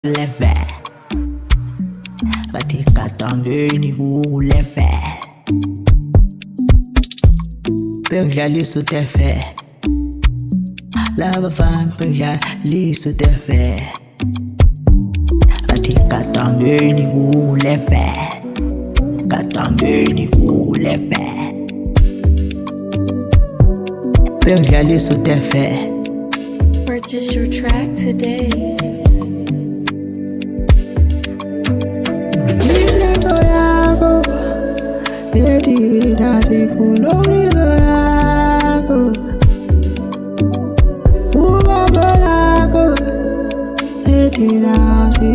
lefe Bathi gadangeni kulefe Bengidlalisa utefe Laba fam bengidlalisa utefe Bathi gadangeni kulefe Gadangeni kulefe Bengidlalisa utefe. Purchase your track today. Eti na si